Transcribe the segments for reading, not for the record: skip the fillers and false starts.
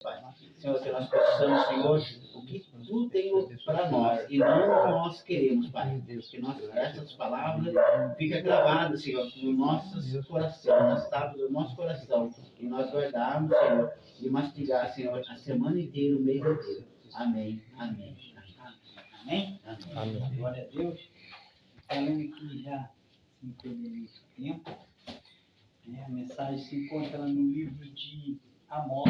Pai. Senhor, que nós possamos, Senhor, o que Tu tem para nós e não o que nós queremos, Pai. Que essas palavras fiquem gravadas, Senhor, no nosso coração, nas tábuas do nosso coração. E nós guardarmos, Senhor, e mastigar, Senhor, a semana inteira, o mês inteiro. Amém. Amém. Amém? Amém. Glória a Deus. Falando que já se encolheu muito tempo, né? A mensagem se encontra no livro de Amós.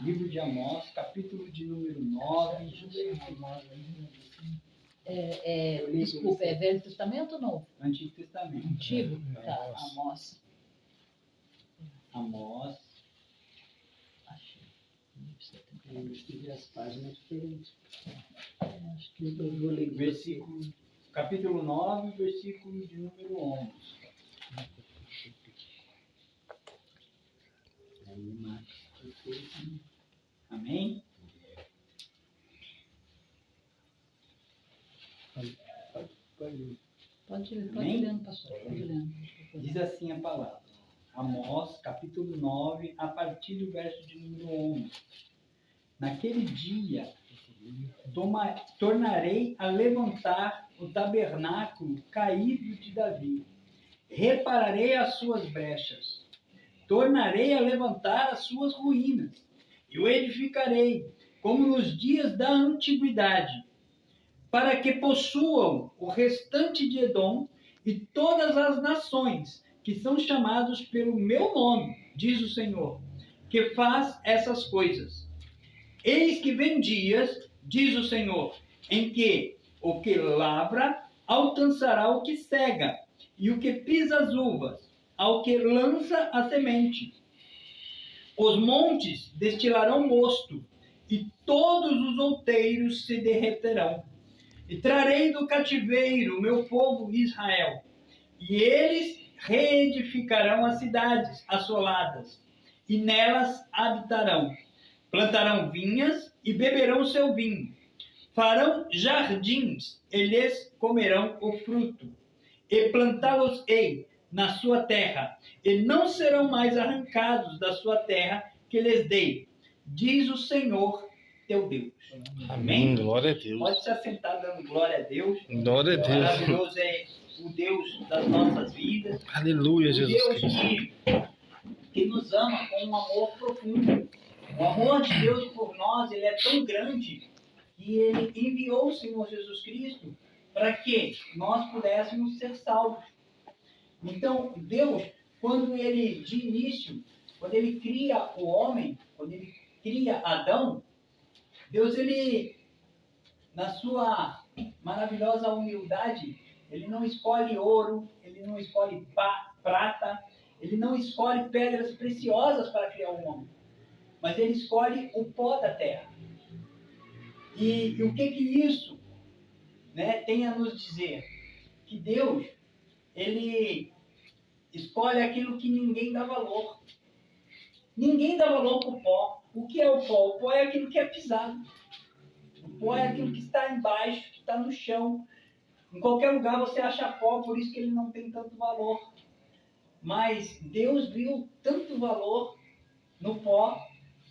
Livro de Amós, capítulo de número 9. Desculpa, é Velho Testamento ou Novo? Antigo Testamento. Antigo? Tá, Amós. Amós. Achei. Eu escrevi as páginas diferentes. Acho que eu vou ler Versículo, capítulo 9, versículo de número 11. Amém? Pode lendo, pastor. Pode lendo. Diz assim a palavra. Amós, capítulo 9, a partir do verso de número 11. Naquele dia, tornarei a levantar o tabernáculo caído de Davi. Repararei as suas brechas. Tornarei a levantar as suas ruínas. E o edificarei, como nos dias da antiguidade, para que possuam o restante de Edom e todas as nações que são chamados pelo meu nome, diz o Senhor, que faz essas coisas. Eis que vem dias, diz o Senhor, em que o que lavra alcançará o que cega, e o que pisa as uvas, ao que lança a semente. Os montes destilarão mosto, e todos os outeiros se derreterão. E trarei do cativeiro o meu povo Israel, e eles reedificarão as cidades assoladas, e nelas habitarão. Plantarão vinhas e beberão seu vinho. Farão jardins, e lhes comerão o fruto. E plantá-los-ei na sua terra, e não serão mais arrancados da sua terra que lhes dei, diz o Senhor teu Deus. Amém. Glória a Deus. Pode se assentar dando glória a Deus. Glória a Deus. Maravilhoso é o Deus das nossas vidas. Aleluia, Jesus Deus Cristo. que nos ama com um amor profundo. O amor de Deus por nós, ele é tão grande que ele enviou o Senhor Jesus Cristo para que nós pudéssemos ser salvos. Então, Deus, quando ele, de início, quando ele cria o homem, quando ele cria Adão, Deus, ele, na sua maravilhosa humildade, ele não escolhe ouro, ele não escolhe prata, ele não escolhe pedras preciosas para criar o homem, mas ele escolhe o pó da terra. E o que isso, né, tem a nos dizer? Que Deus, ele escolhe aquilo que ninguém dá valor. Ninguém dá valor para o pó. O que é o pó? O pó é aquilo que é pisado. O pó é aquilo que está embaixo, que está no chão. Em qualquer lugar você acha pó, por isso que ele não tem tanto valor. Mas Deus viu tanto valor no pó,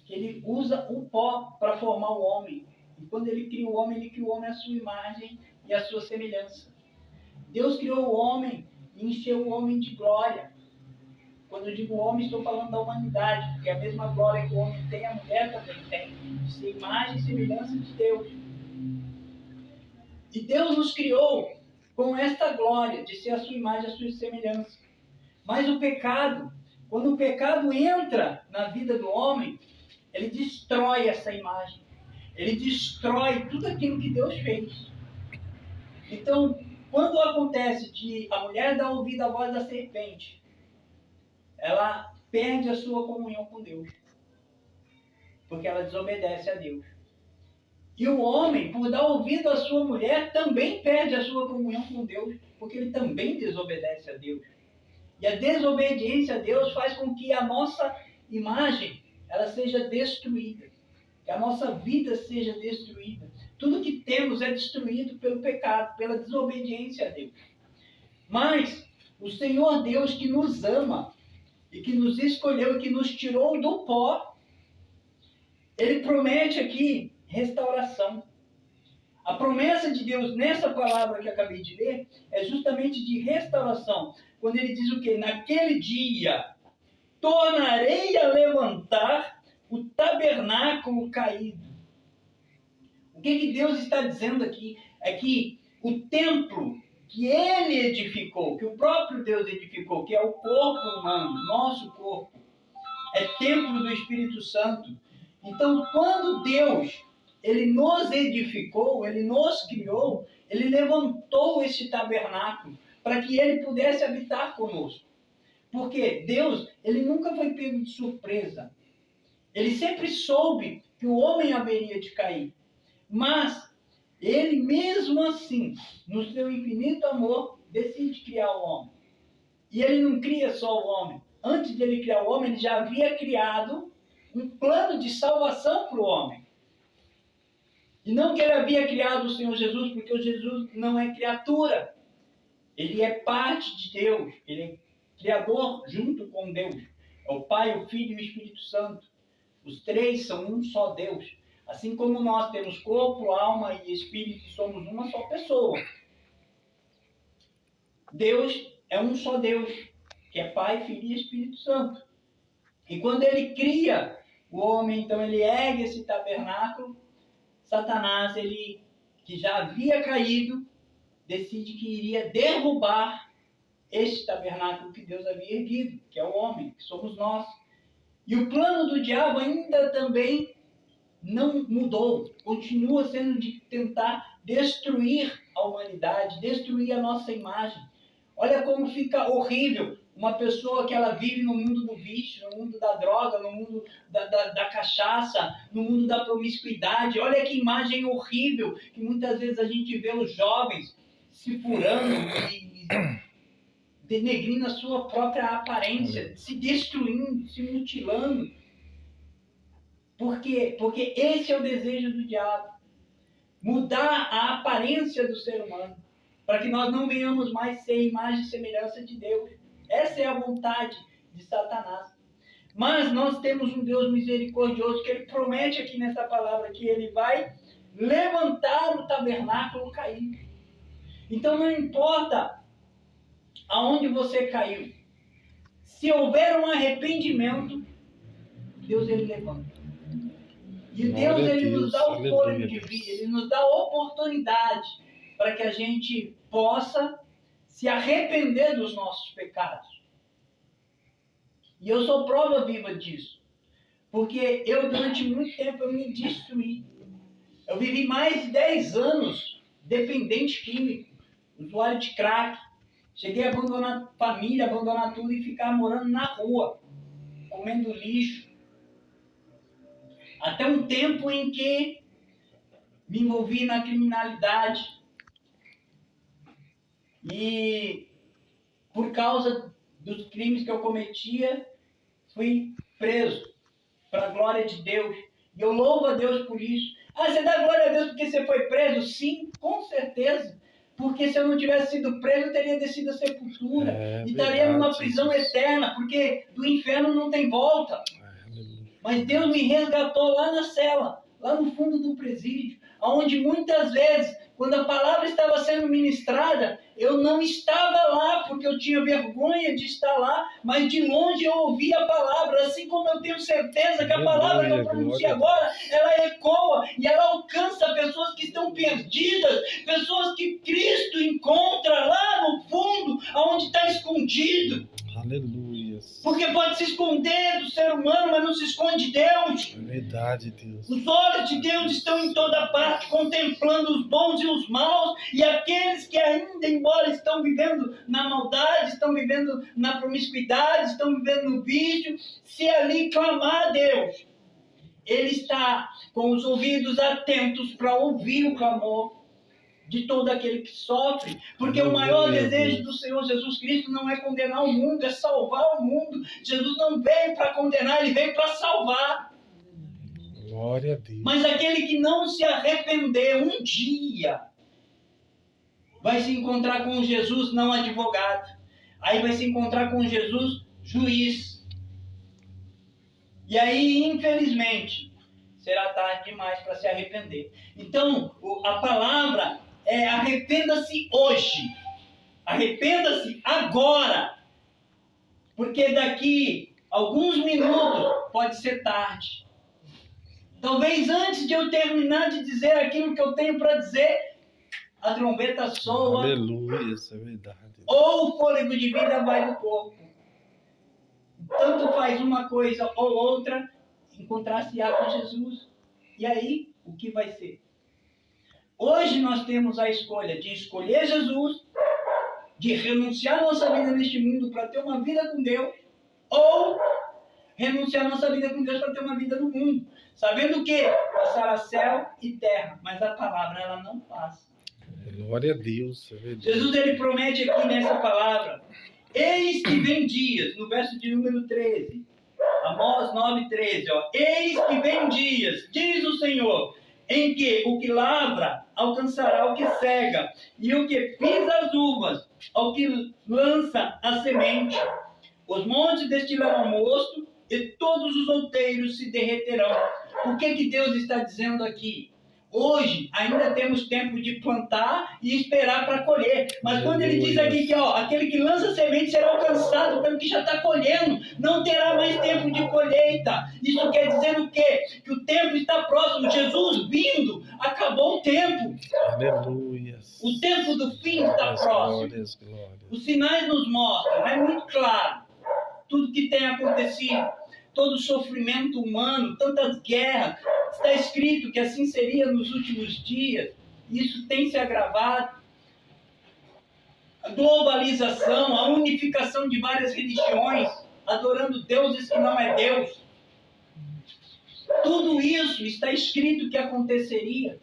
que ele usa o pó para formar o homem. E quando ele cria o homem à sua imagem e à sua semelhança. Deus criou o homem e encheu o homem de glória. Quando eu digo homem, estou falando da humanidade, porque a mesma glória que o homem tem, a mulher também tem, de ser imagem e semelhança de Deus. E Deus nos criou com esta glória, de ser a sua imagem e a sua semelhança. Mas o pecado, quando o pecado entra na vida do homem, ele destrói essa imagem. Ele destrói tudo aquilo que Deus fez. Então, quando acontece de a mulher dar ouvido à voz da serpente, ela perde a sua comunhão com Deus. Porque ela desobedece a Deus. E o homem, por dar ouvido à sua mulher, também perde a sua comunhão com Deus, porque ele também desobedece a Deus. E a desobediência a Deus faz com que a nossa imagem ela seja destruída. Que a nossa vida seja destruída. Tudo que temos é destruído pelo pecado, pela desobediência a Deus. Mas o Senhor Deus que nos ama, e que nos escolheu e que nos tirou do pó, ele promete aqui restauração. A promessa de Deus nessa palavra que acabei de ler é justamente de restauração. Quando ele diz o quê? Naquele dia tornarei a levantar o tabernáculo caído. O que Deus está dizendo aqui é que o templo que ele edificou, que o próprio Deus edificou, que é o corpo humano, nosso corpo, é templo do Espírito Santo. Então, quando Deus, ele nos edificou, ele nos criou, ele levantou esse tabernáculo para que ele pudesse habitar conosco. Porque Deus, ele nunca foi pego de surpresa. Ele sempre soube que o homem haveria de cair. Mas ele mesmo assim, no seu infinito amor, decide criar o homem. E ele não cria só o homem. Antes de ele criar o homem, ele já havia criado um plano de salvação para o homem. E não que ele havia criado o Senhor Jesus, porque o Jesus não é criatura. Ele é parte de Deus. Ele é criador junto com Deus. É o Pai, o Filho e o Espírito Santo. Os três são um só Deus. Assim como nós temos corpo, alma e espírito, somos uma só pessoa. Deus é um só Deus, que é Pai, Filho e Espírito Santo. E quando ele cria o homem, então ele ergue esse tabernáculo. Satanás, ele, que já havia caído, decide que iria derrubar este tabernáculo que Deus havia erguido, que é o homem, que somos nós. E o plano do diabo ainda também não mudou, continua sendo de tentar destruir a humanidade, destruir a nossa imagem. Olha como fica horrível uma pessoa que ela vive no mundo do vício, no mundo da droga, no mundo da cachaça, no mundo da promiscuidade. Olha que imagem horrível que muitas vezes a gente vê os jovens se furando e denegrindo a sua própria aparência, se destruindo, se mutilando. Por quê? Porque esse é o desejo do diabo. Mudar a aparência do ser humano, para que nós não venhamos mais ser imagem e semelhança de Deus. Essa é a vontade de Satanás. Mas nós temos um Deus misericordioso que ele promete aqui nessa palavra que ele vai levantar o tabernáculo caído. Então não importa aonde você caiu. Se houver um arrependimento, Deus ele levanta. E Deus ele nos dá o fôlego de vida, ele nos dá a oportunidade para que a gente possa se arrepender dos nossos pecados. E eu sou prova viva disso. Porque eu, durante muito tempo, eu me destruí. Eu vivi mais de 10 anos dependente químico, usuário de crack. Cheguei a abandonar família, abandonar tudo e ficar morando na rua, comendo lixo. Até um tempo em que me envolvi na criminalidade. E por causa dos crimes que eu cometia, fui preso, para a glória de Deus. E eu louvo a Deus por isso. Ah, você dá glória a Deus porque você foi preso? Sim, com certeza. Porque se eu não tivesse sido preso, eu teria descido a sepultura. E estaria numa prisão eterna, porque do inferno não tem volta. Mas Deus me resgatou lá na cela, lá no fundo do presídio, onde muitas vezes, quando a palavra estava sendo ministrada, eu não estava lá, porque eu tinha vergonha de estar lá, mas de longe eu ouvia a palavra, assim como eu tenho certeza que a palavra que eu pronuncio agora, ela ecoa e ela alcança pessoas que estão perdidas, pessoas que Cristo encontra lá no fundo, onde está escondido. Aleluia. Porque pode se esconder do ser humano, mas não se esconde de Deus. É verdade, Deus. Os olhos de Deus estão em toda parte, contemplando os bons e os maus, e aqueles que ainda, embora estão vivendo na maldade, estão vivendo na promiscuidade, estão vivendo no vício, se ali clamar a Deus, Ele está com os ouvidos atentos para ouvir o clamor de todo aquele que sofre, porque o maior desejo do Senhor Jesus Cristo não é condenar o mundo, é salvar o mundo. Jesus não veio para condenar, Ele veio para salvar. Glória a Deus. Mas aquele que não se arrepender um dia vai se encontrar com Jesus não advogado. Aí vai se encontrar com Jesus juiz. E aí, infelizmente, será tarde demais para se arrepender. Então, a palavra é arrependa-se hoje. Arrependa-se agora. Porque daqui alguns minutos pode ser tarde. Talvez antes de eu terminar de dizer aquilo que eu tenho para dizer, a trombeta soa. Aleluia, isso é verdade. Ou o fôlego de vida vai do corpo. Tanto faz uma coisa ou outra, encontrar-se-á com Jesus. E aí, o que vai ser? Hoje nós temos a escolha de escolher Jesus, de renunciar a nossa vida neste mundo para ter uma vida com Deus, ou renunciar a nossa vida com Deus para ter uma vida no mundo. Sabendo que passará céu e terra, mas a palavra ela não passa. Glória a Deus, é verdade. Jesus ele promete aqui nessa palavra: eis que vem dias, no verso de número 13, Amós 9:13, eis que vem dias, diz o Senhor, em que o que lavra alcançará o que cega, e o que pisa as uvas ao que lança a semente. Os montes destilarão mosto, e todos os outeiros se derreterão. O que Deus está dizendo aqui? Hoje ainda temos tempo de plantar e esperar para colher. Mas quando ele diz aqui que aquele que lança semente será alcançado pelo que já está colhendo, não terá mais tempo de colheita. Isso quer dizer o quê? Que o tempo está próximo. Jesus vindo, acabou o tempo. Aleluia. O tempo do fim está próximo. Glórias, glórias. Os sinais nos mostram, é muito claro, tudo que tem acontecido, todo o sofrimento humano, tantas guerras. Está escrito que assim seria nos últimos dias. Isso tem se agravado. A globalização, a unificação de várias religiões, adorando deuses que não é Deus. Tudo isso está escrito que aconteceria.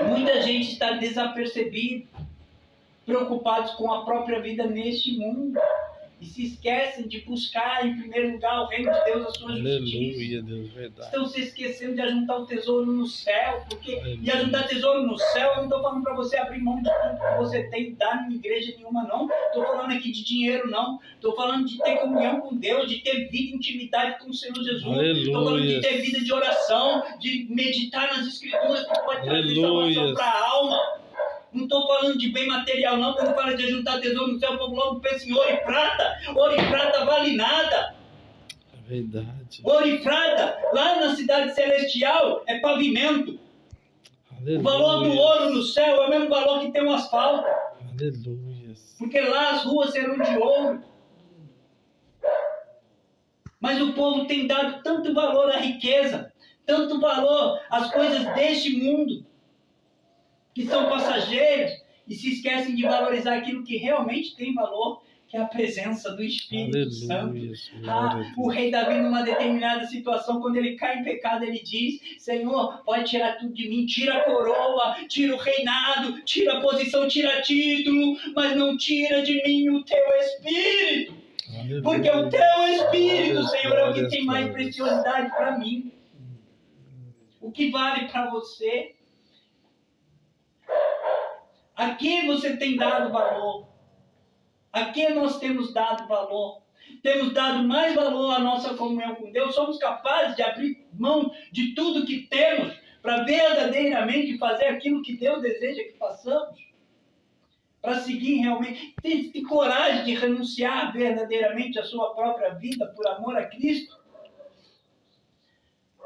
Muita gente está desapercebida, preocupados com a própria vida neste mundo. E se esquecem de buscar em primeiro lugar o reino de Deus, a sua justiça. Aleluia, Deus, verdade. Estão se esquecendo de ajuntar o tesouro no céu. E ajuntar tesouro no céu, eu não estou falando para você abrir mão de tudo que você tem e dar em igreja nenhuma, não. Estou falando aqui de dinheiro, não. Estou falando de ter comunhão com Deus, de ter vida e intimidade com o Senhor Jesus. Estou falando de ter vida de oração, de meditar nas Escrituras, que pode trazer salvação para a alma. Não estou falando de bem material, não. Quando fala de ajuntar tesouro no céu, o povo logo pensa em ouro e prata. Ouro e prata vale nada. É verdade. Ouro e prata, lá na cidade celestial, é pavimento. Aleluia. O valor do ouro no céu é o mesmo valor que tem o asfalto. Aleluia. Porque lá as ruas serão de ouro. Mas o povo tem dado tanto valor à riqueza, tanto valor às coisas deste mundo, que são passageiros, e se esquecem de valorizar aquilo que realmente tem valor, que é a presença do Espírito Santo. O rei Davi, numa determinada situação, quando ele cai em pecado, ele diz: Senhor, pode tirar tudo de mim, tira a coroa, tira o reinado, tira a posição, tira título, mas não tira de mim o teu Espírito. Aleluia. Porque o teu Espírito, Senhor, é o que tem mais preciosidade para mim. O que vale para você? A que você tem dado valor? A que nós temos dado valor? Temos dado mais valor à nossa comunhão com Deus? Somos capazes de abrir mão de tudo que temos para verdadeiramente fazer aquilo que Deus deseja que façamos? Para seguir realmente? Tem coragem de renunciar verdadeiramente à sua própria vida por amor a Cristo?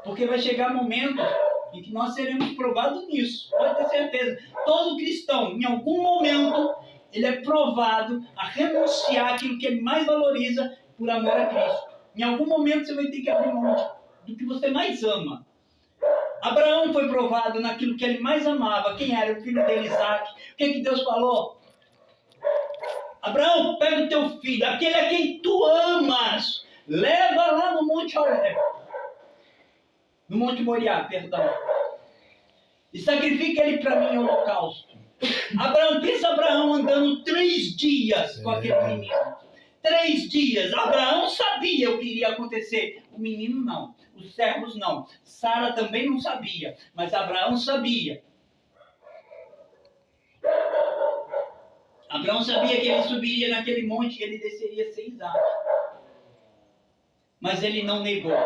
Porque vai chegar momentos em que nós seremos provados nisso, pode ter certeza. Todo cristão, em algum momento, ele é provado a renunciar àquilo que ele mais valoriza por amor a Cristo. Em algum momento você vai ter que abrir mão do que você mais ama. Abraão foi provado naquilo que ele mais amava. Quem era? O filho dele, Isaac. O que Deus falou? Abraão, pega o teu filho, aquele a quem tu amas, leva lá no Monte Horeb. No Monte Moriá, perdão. E sacrifica ele para mim em holocausto. Abraão, pensa Abraão andando 3 dias com aquele menino. 3 dias. Abraão sabia o que iria acontecer. O menino não. Os servos não. Sara também não sabia. Mas Abraão sabia. Abraão sabia que ele subiria naquele monte e ele desceria sem Isaac. mas ele não negou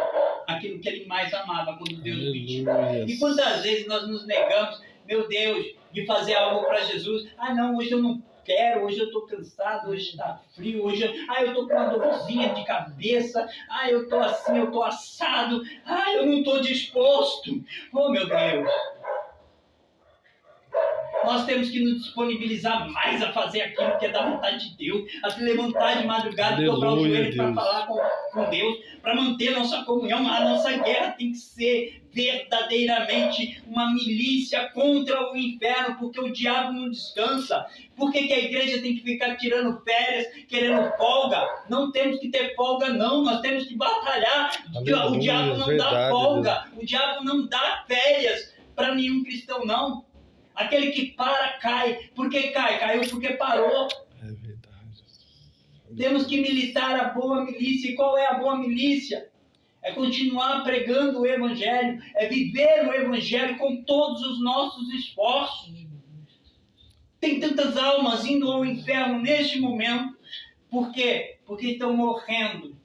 aquilo que ele mais amava quando Deus pediu. Aleluia. E quantas vezes nós nos negamos, meu Deus, de fazer algo para Jesus? Ah, não, hoje eu não quero, hoje eu estou cansado, hoje está frio, hoje eu estou com uma dorzinha de cabeça, eu estou assim, eu estou assado, eu não estou disposto. Oh, meu Deus! Nós temos que nos disponibilizar mais a fazer aquilo que é da vontade de Deus, a se levantar de madrugada e dobrar o joelho para falar com Deus, para manter nossa comunhão. A nossa guerra tem que ser verdadeiramente uma milícia contra o inferno, porque o diabo não descansa. Por que a igreja tem que ficar tirando férias, querendo folga? Não temos que ter folga, não. Nós temos que batalhar. Aleluia, O diabo não dá folga. O diabo não dá férias para nenhum cristão, não. Aquele que para, cai. Por que cai? Caiu porque parou. É verdade. Temos que militar a boa milícia. E qual é a boa milícia? É continuar pregando o Evangelho. É viver o Evangelho com todos os nossos esforços. Tem tantas almas indo ao inferno neste momento. Por quê? Porque estão morrendo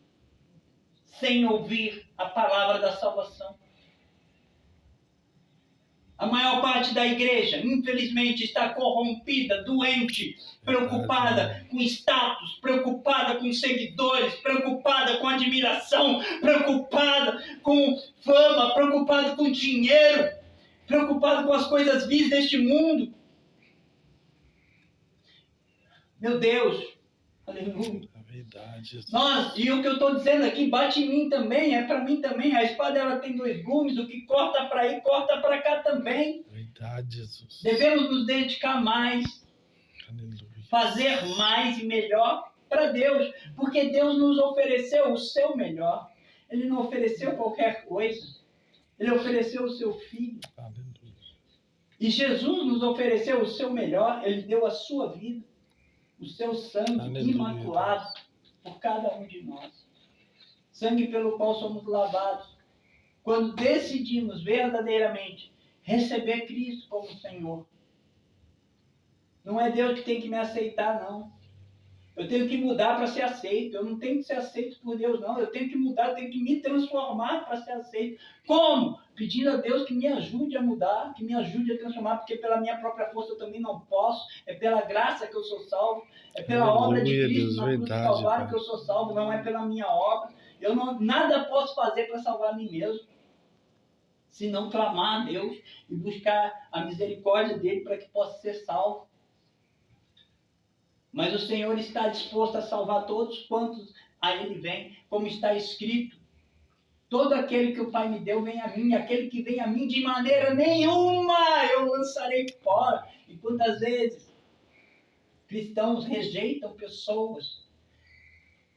sem ouvir a palavra da salvação. A maior parte da igreja, infelizmente, está corrompida, doente, preocupada com status, preocupada com seguidores, preocupada com admiração, preocupada com fama, preocupada com dinheiro, preocupada com as coisas vis deste mundo. Meu Deus, aleluia. Verdade. E o que eu estou dizendo aqui bate em mim também, é para mim também. A espada ela tem 2 gumes, o que corta para aí, corta para cá também. Verdade, Jesus. Devemos nos dedicar mais, Aleluia. fazer mais e melhor para Deus, porque Deus nos ofereceu o seu melhor. Ele não ofereceu qualquer coisa, Ele ofereceu o seu Filho. Aleluia. E Jesus nos ofereceu o seu melhor, Ele deu a sua vida, o seu sangue Aleluia. imaculado por cada um de nós. Sangue pelo qual somos lavados. Quando decidimos verdadeiramente receber Cristo como Senhor. Não é Deus que tem que me aceitar, não. Eu tenho que mudar para ser aceito. Eu não tenho que ser aceito por Deus, não. Eu tenho que mudar, eu tenho que me transformar para ser aceito. Como? Pedindo a Deus que me ajude a mudar, que me ajude a transformar, porque pela minha própria força eu também não posso. É pela graça que eu sou salvo. É pela Aleluia, obra de Cristo Deus, na cruz do verdade, Calvário Pai. que eu sou salvo, não é pela minha obra. Eu nada posso fazer para salvar a mim mesmo, se não clamar a Deus e buscar a misericórdia dele para que possa ser salvo. Mas o Senhor está disposto a salvar todos quantos a Ele vem, como está escrito. Todo aquele que o Pai me deu vem a mim, aquele que vem a mim de maneira nenhuma eu lançarei fora. E quantas vezes cristãos rejeitam pessoas.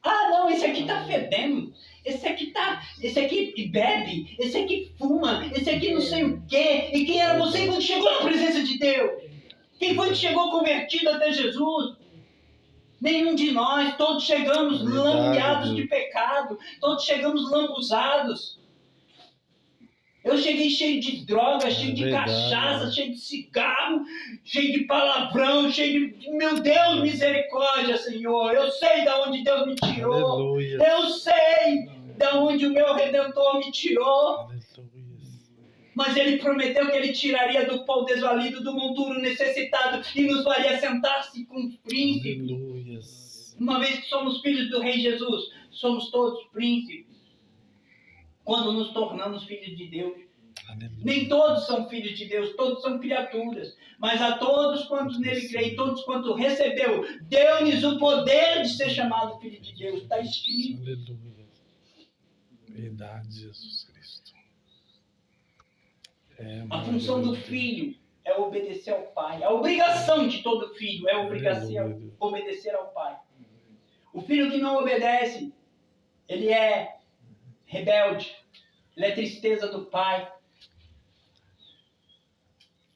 Não, esse aqui está fedendo, esse aqui bebe, esse aqui fuma, esse aqui não sei o quê. E quem era você quando chegou na presença de Deus? Quem foi que chegou convertido até Jesus? Nenhum de nós, todos chegamos lambeados de pecado, todos chegamos lambuzados. Eu cheguei cheio de droga, cheio de cachaça, cheio de cigarro, cheio de palavrão, cheio de... Meu Deus, misericórdia, Senhor. Eu sei de onde Deus me tirou. Aleluia. Eu sei de onde o meu Redentor me tirou. Aleluia. Mas Ele prometeu que Ele tiraria do pau desvalido, do monturo necessitado e nos faria sentar-se com os príncipes. Aleluia. Uma vez que somos filhos do Rei Jesus, somos todos príncipes. Quando nos tornamos filhos de Deus. Aleluia. Nem todos são filhos de Deus, todos são criaturas. Mas a todos quantos nele creem, todos quantos recebeu, deu-lhes o poder de ser chamado filho de Deus. Está escrito. Aleluia. Verdade, Jesus Cristo. A função do filho é obedecer ao pai. A obrigação de todo filho é obedecer ao pai. O filho que não obedece, ele é rebelde. Ele é tristeza do pai.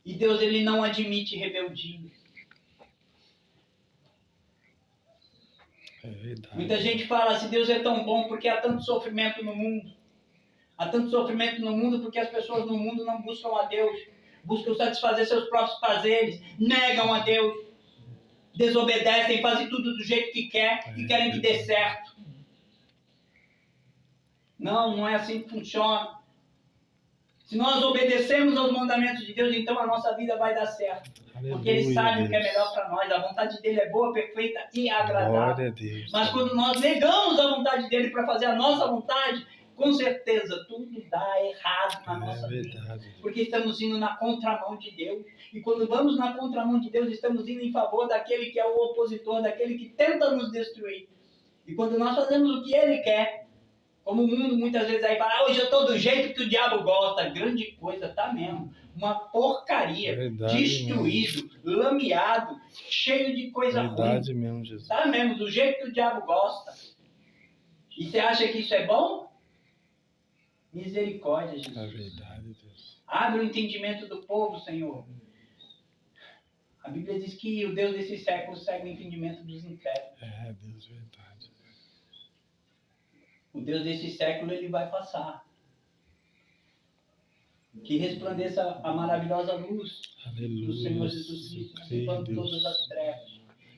E Deus, ele não admite rebeldia. É verdade. Muita gente fala assim, Deus é tão bom porque há tanto sofrimento no mundo. Há tanto sofrimento no mundo porque as pessoas no mundo não buscam a Deus. Buscam satisfazer seus próprios prazeres. Negam a Deus. Desobedecem, fazem tudo do jeito que quer e querem que dê certo. Não, não é assim que funciona. Se nós obedecemos aos mandamentos de Deus, então a nossa vida vai dar certo. Porque Ele sabe o que é melhor para nós. A vontade dEle é boa, perfeita e agradável. Glória a Deus. Mas quando nós negamos a vontade dEle para fazer a nossa vontade, com certeza tudo dá errado na nossa vida. Verdade. Porque estamos indo na contramão de Deus. E quando vamos na contramão de Deus, estamos indo em favor daquele que é o opositor, daquele que tenta nos destruir. E quando nós fazemos o que Ele quer, como o mundo muitas vezes aí fala, hoje eu estou do jeito que o diabo gosta. Grande coisa, tá mesmo. Uma porcaria. Verdade Destruído, lameado, cheio de coisa Verdade ruim. mesmo, Jesus. Tá mesmo, do jeito que o diabo gosta. E você acha que isso é bom? Misericórdia, Jesus. É verdade, Deus. Abre o entendimento do povo, Senhor. A Bíblia diz que o Deus desse século segue o entendimento dos infernos. É, Deus, verdade. O Deus desse século, ele vai passar. Que resplandeça a maravilhosa luz do Senhor Aleluia. Jesus Cristo, Creio, dissipando Deus. todas as trevas.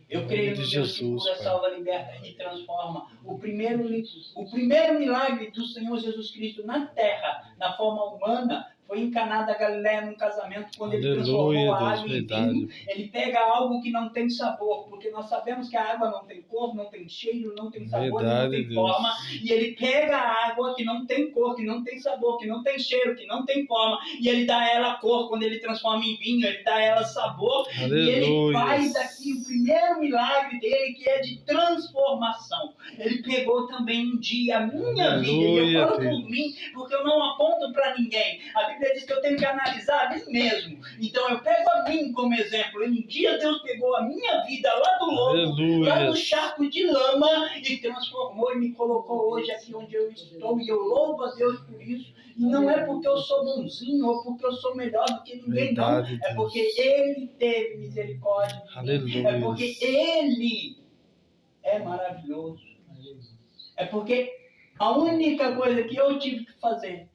Eu creio no de Deus Jesus, que cura, Pai. salva, liberta e transforma. O primeiro milagre do Senhor Jesus Cristo na terra, na forma humana, foi em Caná da Galileia num casamento, quando ele transformou Aleluia, a Deus, água em verdade. vinho. Ele pega algo que não tem sabor, porque nós sabemos que a água não tem cor, não tem cheiro, não tem sabor, não Verdade, tem Deus. forma. E ele pega a água que não tem cor, que não tem sabor, que não tem cheiro, que não tem forma, e ele dá a ela cor. Quando ele transforma em vinho, ele dá a ela sabor. E ele Aleluia. faz aqui o primeiro milagre dele, que é de transformação. Ele pegou também um dia a minha vida, e eu Aleluia, falo Deus. por mim, porque eu não aponto para ninguém. A Bíblia diz que eu tenho que analisar a mim mesmo. Então eu pego a mim como exemplo. E um dia Deus pegou a minha vida lá do lodo, lá Aleluia. no charco de lama, e transformou e me colocou hoje aqui onde eu estou. E eu louvo a Deus por isso. E não é porque eu sou bonzinho ou porque eu sou melhor do que ninguém, não. Verdade, É Deus. porque Ele teve misericórdia de mim. Aleluia. É porque Ele é maravilhoso. É porque a única coisa que eu tive que fazer,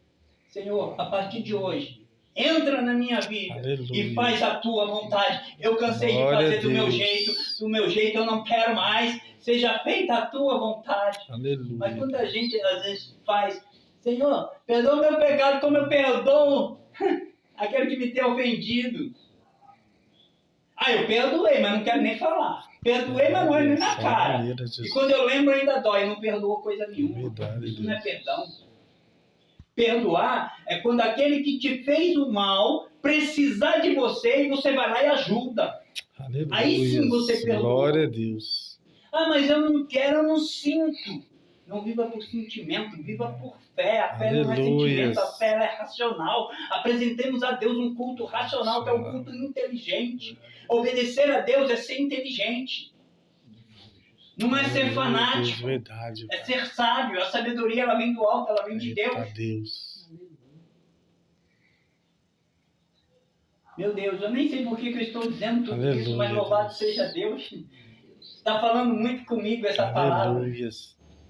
Senhor, a partir de hoje, entra na minha vida Aleluia. e faz a tua vontade. Eu cansei Glória de a fazer do meu Deus. jeito, eu não quero mais. Seja feita a tua vontade. Mas Aleluia. quanta gente às vezes faz, Senhor, perdoa meu pecado como eu perdoo aquele que me tem ofendido. Ah, eu perdoei, mas não quero nem falar. Perdoei, mas não é nem na Só cara. maneira, E Jesus. quando eu lembro ainda dói, não perdoou coisa nenhuma. Verdade, Isso não é Deus. perdão. Perdoar é quando aquele que te fez o mal precisar de você e você vai lá e ajuda. Aleluia. Aí sim você perdoa. Glória a Deus. Ah, mas eu não quero, eu não sinto. Não viva por sentimento, viva por fé. A fé não é Aleluia. sentimento, a fé ela é racional. Apresentemos a Deus um culto racional, que é um culto inteligente. Obedecer a Deus é ser inteligente. Não é ser Aleluia, Deus, fanático, verdade. é ser sábio. A sabedoria ela vem do alto, ela vem de Eita, Deus. Deus. Meu Deus, eu nem sei por que eu estou dizendo tudo Aleluia, isso, mas louvado Deus. seja Deus. Está falando muito comigo essa palavra. Aleluia.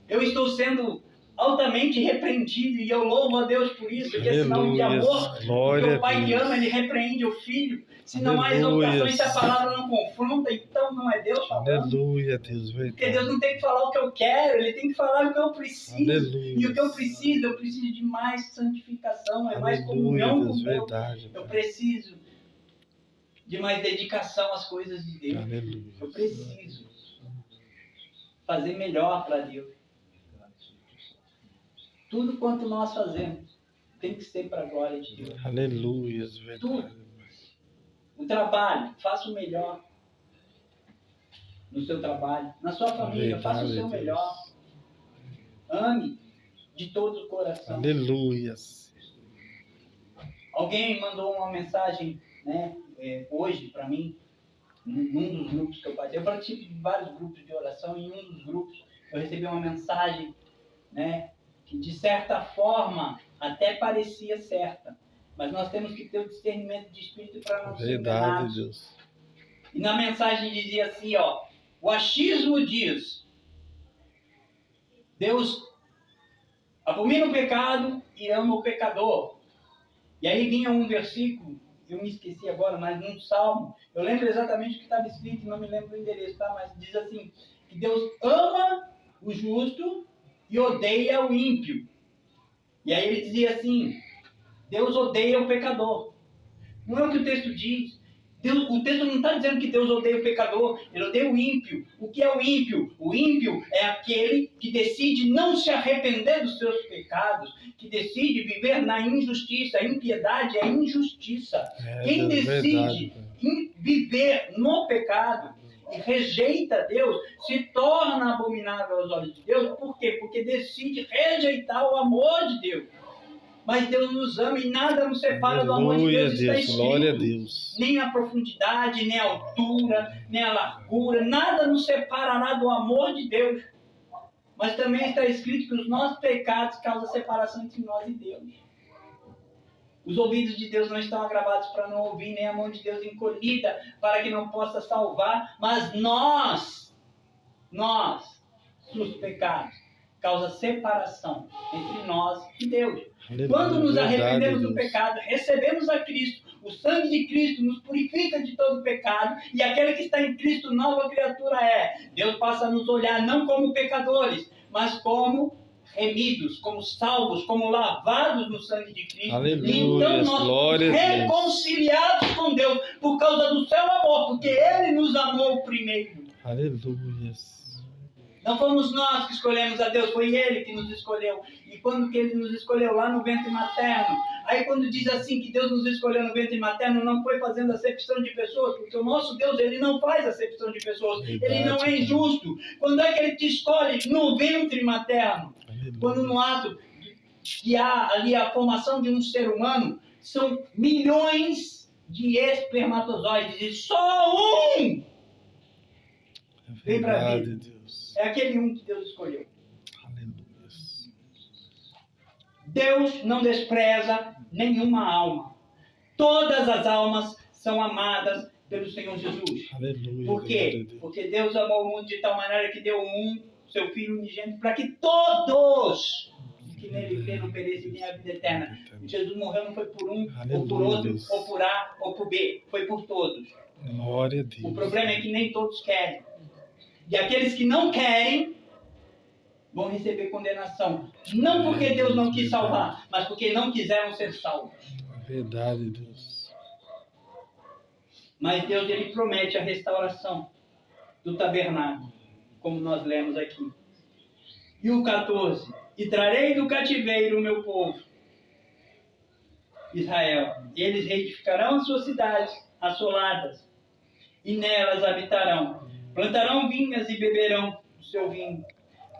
Eu estou sendo altamente repreendido e eu louvo a Deus por isso, que é sinal de amor. Porque Glória o pai a que ama, Deus. ele repreende o filho. Se não há Aleluia. exortação e se a palavra não confronta, então não é Deus falando. Aleluia, Deus, Porque Deus verdade. não tem que falar o que eu quero, Ele tem que falar o que eu preciso. Aleluia. E o que eu preciso de mais santificação, é mais Aleluia, comunhão com Deus, Deus. verdade. Eu preciso de mais dedicação às coisas de Deus. Aleluia. Eu preciso fazer melhor para Deus. Tudo quanto nós fazemos tem que ser para a glória de Deus. Aleluia, verdade. O trabalho, faça o melhor no seu trabalho. Na sua família, faça o seu Deus. melhor. Ame de todo o coração. Aleluia. Alguém mandou uma mensagem, né, hoje para mim, num dos grupos que eu participei. Eu participo de vários grupos de oração e em um dos grupos eu recebi uma mensagem, né, que de certa forma até parecia certa. Mas nós temos que ter o discernimento de espírito para não ser Verdade, enganados. Deus. E na mensagem dizia assim, ó, o achismo diz, Deus abomina o pecado e ama o pecador. E aí vinha um versículo, eu me esqueci agora, mas num salmo, eu lembro exatamente o que estava escrito, não me lembro o endereço, tá? Mas diz assim, que Deus ama o justo e odeia o ímpio. E aí ele dizia assim, Deus odeia o pecador. Não é o que o texto diz. O texto não está dizendo que Deus odeia o pecador, ele odeia o ímpio. O que é o ímpio? O ímpio é aquele que decide não se arrepender dos seus pecados, que decide viver na injustiça. A impiedade é injustiça. Quem decide viver no pecado e rejeita Deus, se torna abominável aos olhos de Deus. Por quê? Porque decide rejeitar o amor de Deus. Mas Deus nos ama e nada nos separa do amor de Deus. Está escrito. Glória a Deus. Nem a profundidade, nem a altura, nem a largura, nada nos separará do amor de Deus. Mas também está escrito que os nossos pecados causam separação entre nós e Deus. Os ouvidos de Deus não estão agravados para não ouvir, nem a mão de Deus encolhida para que não possa salvar. Mas nós, os pecados, causa separação entre nós e Deus. Quando nos arrependemos do pecado, recebemos a Cristo, o sangue de Cristo nos purifica de todo pecado, e aquele que está em Cristo, nova criatura é. Deus passa a nos olhar não como pecadores, mas como remidos, como salvos, como lavados no sangue de Cristo. Aleluia, então nós glória somos reconciliados com Deus por causa do seu amor, porque Ele nos amou primeiro. Aleluia. Não fomos nós que escolhemos a Deus, foi Ele que nos escolheu. E quando que Ele nos escolheu? Lá no ventre materno. Aí quando diz assim que Deus nos escolheu no ventre materno, não foi fazendo acepção de pessoas, porque o nosso Deus, Ele não faz acepção de pessoas. Verdade. Ele não é injusto. Quando é que Ele te escolhe? No ventre materno. Aleluia. Quando no ato que há ali a formação de um ser humano, são milhões de espermatozoides e só um vem para a vida. É aquele um que Deus escolheu. Aleluia. Deus não despreza nenhuma alma. Todas as almas são amadas pelo Senhor Jesus. Aleluia. Por quê? Porque Deus amou o mundo de tal maneira que deu seu Filho unigênito, para que todos que nele crêem não pereçam e tenham a vida eterna. Jesus morreu não foi por um, Aleluia, ou por outro, Deus. ou por A, ou por B. Foi por todos. Glória a Deus. O problema é que nem todos querem. E aqueles que não querem vão receber condenação. Não porque Deus não quis salvar, mas porque não quiseram ser salvos. Verdade, Deus. Mas Deus, Ele promete a restauração do tabernáculo, como nós lemos aqui. E o 14. E trarei do cativeiro o meu povo, Israel. E eles reedificarão as suas cidades assoladas, e nelas habitarão. Plantarão vinhas e beberão do seu vinho.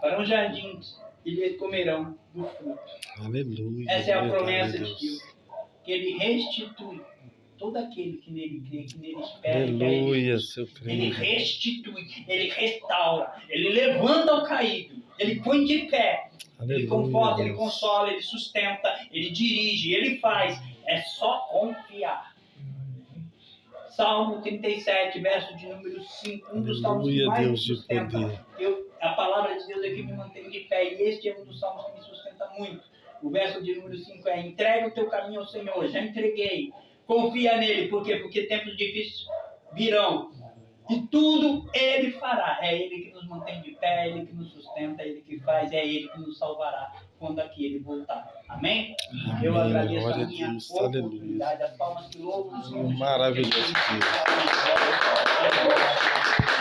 Farão jardins e lhes comerão do fruto. Aleluia. Essa é a Verdade, promessa de Deus. Que Ele restitui todo aquele que nele crê, que nele espera. Aleluia, seu Ele crente. restitui, Ele restaura, Ele levanta o caído, Ele põe de pé, Ele Aleluia, conforta, Ele Deus. consola, Ele sustenta, Ele dirige, Ele faz. É só confiar. Salmo 37, verso de número 5, um dos salmos que Aleluia, mais me Deus de sustenta. poder. A palavra de Deus aqui me mantém de pé, e este é um dos salmos que me sustenta muito. O verso de número 5 é: entrega o teu caminho ao Senhor. Já entreguei. Confia nele. Por quê? Porque tempos difíceis virão. E tudo Ele fará. É Ele que nos mantém de pé, é Ele que nos sustenta, é Ele que faz, é Ele que nos salvará quando aqui Ele voltar. Amém? Amém. Eu agradeço Glória a a minha Deus. oportunidade, as palmas que louvam o Senhor. Maravilhoso Deus. Aleluia.